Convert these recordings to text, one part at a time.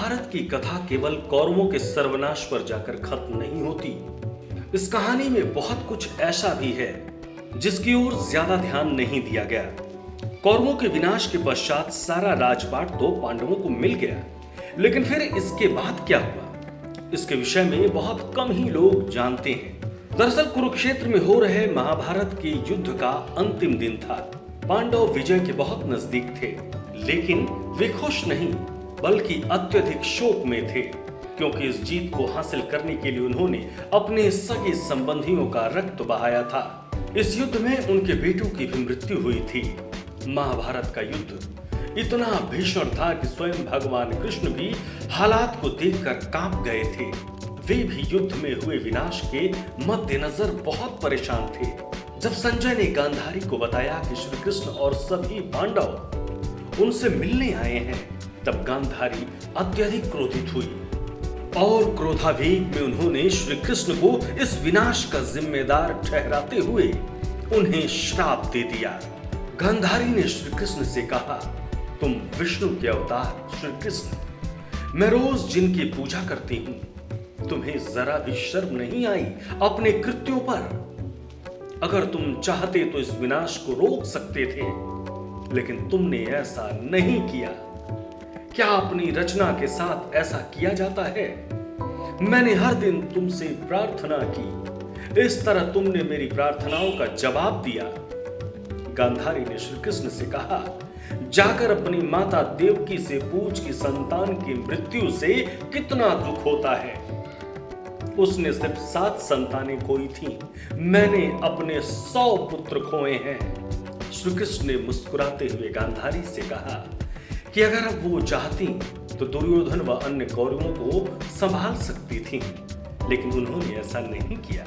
महाभारत की कथा केवल कौरवों के सर्वनाश पर जाकर खत्म नहीं होती। इस कहानी में बहुत कुछ ऐसा भी है जिसकी ओर ज्यादा ध्यान नहीं दिया गया। कौरवों के विनाश के पश्चात सारा राजपाट तो पांडवों को मिल गया, लेकिन फिर इसके बाद क्या हुआ, इसके विषय में बहुत कम ही लोग जानते हैं। दरअसल कुरुक्षेत्र में हो रहे महाभारत के युद्ध का अंतिम दिन था। पांडव विजय के बहुत नजदीक थे, लेकिन वे खुश नहीं बल्कि अत्यधिक शोक में थे, क्योंकि इस जीत को हासिल करने के लिए उन्होंने अपने सगे संबंधियों का रक्त बहाया था। इस युद्ध में उनके बेटों की भी मृत्यु हुई थी। महाभारत का युद्ध इतना भीषण था कि स्वयं भगवान कृष्ण भी हालात को देखकर कांप गए थे। वे भी युद्ध में हुए विनाश के मद्देनजर बहुत परेशान थे। जब संजय ने गांधारी को बताया कि श्री कृष्ण और सभी पांडव उनसे मिलने आए हैं, तब गांधारी अत्यधिक क्रोधित हुई और क्रोधावेग में उन्होंने श्री कृष्ण को इस विनाश का जिम्मेदार ठहराते हुए उन्हें श्राप दे दिया। गांधारी ने श्री कृष्ण से कहा, तुम विष्णु के अवतार श्री कृष्ण, मैं रोज जिनकी पूजा करती हूं, तुम्हें जरा भी शर्म नहीं आई अपने कृत्यों पर? अगर तुम चाहते तो इस विनाश को रोक सकते थे, लेकिन तुमने ऐसा नहीं किया। क्या अपनी रचना के साथ ऐसा किया जाता है? मैंने हर दिन तुमसे प्रार्थना की, इस तरह तुमने मेरी प्रार्थनाओं का जवाब दिया। गांधारी ने श्री कृष्ण से कहा, जाकर अपनी माता देवकी से पूछ कि संतान की मृत्यु से कितना दुख होता है। उसने सिर्फ 7 संतानें खोई थी, मैंने अपने 100 पुत्र खोए हैं। श्री कृष्ण ने मुस्कुराते हुए गांधारी से कहा कि अगर अब वो चाहती तो दुर्योधन व अन्य कौरवों को संभाल सकती थी, लेकिन उन्होंने ऐसा नहीं किया।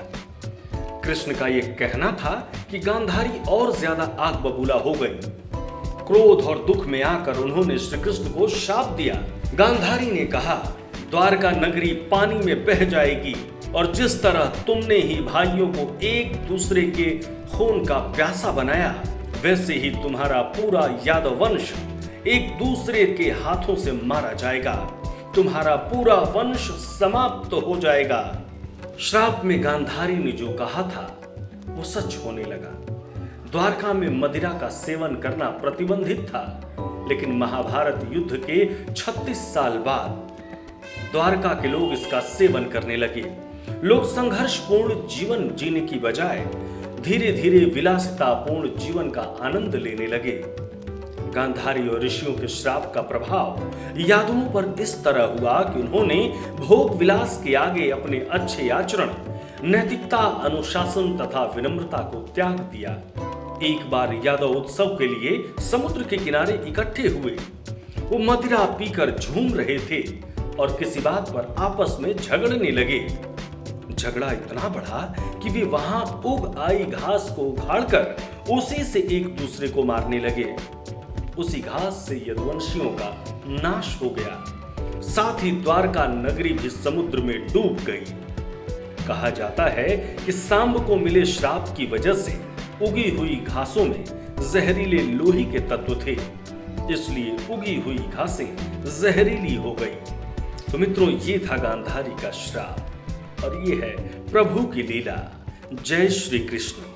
कृष्ण का यह कहना था कि गांधारी और ज्यादा आग बबूला हो गई। क्रोध और दुख में आकर उन्होंने श्री कृष्ण को शाप दिया। गांधारी ने कहा, द्वारका नगरी पानी में बह जाएगी और जिस तरह तुमने ही भाइयों को एक दूसरे के खून का प्यासा बनाया, वैसे ही तुम्हारा पूरा यादव वंश एक दूसरे के हाथों से मारा जाएगा। तुम्हारा पूरा वंश समाप्त हो जाएगा। श्राप में गांधारी ने जो कहा था वो सच होने लगा। द्वारका में मदिरा का सेवन करना प्रतिबंधित था, लेकिन महाभारत युद्ध के 36 साल बाद द्वारका के लोग इसका सेवन करने लगे। लोग संघर्षपूर्ण जीवन जीने की बजाय धीरे धीरे विलासितापूर्ण जीवन का आनंद लेने लगे। गांधारी और ऋषियों के श्राप का प्रभाव यादवों पर इस तरह हुआ कि उन्होंने भोग विलास के आगे अपने अच्छे आचरण, नैतिकता, अनुशासन तथा विनम्रता को त्याग दिया। एक बार यादव उत्सव के लिए समुद्र के किनारे इकट्ठे हुए। वो मदिरा पीकर झूम रहे थे और किसी बात पर आपस में झगड़ने लगे। झगड़ा इतना बढ़ा कि वे वहां उग आई घास को उखाड़कर उसी से एक दूसरे को मारने लगे। उसी घास से यदुवंशियों का नाश हो गया। साथ ही द्वारका नगरी भी समुद्र में डूब गई। कहा जाता है कि सांब को मिले श्राप की वजह से उगी हुई घासों में जहरीले लोहे के तत्व थे, इसलिए उगी हुई घासें जहरीली हो गई। तो मित्रों, ये था गांधारी का श्राप और ये है प्रभु की लीला। जय श्री कृष्ण।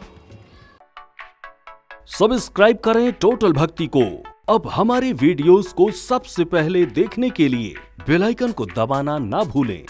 सब्सक्राइब करें टोटल भक्ति को। अब हमारे वीडियोस को सबसे पहले देखने के लिए बेल आइकन को दबाना ना भूलें।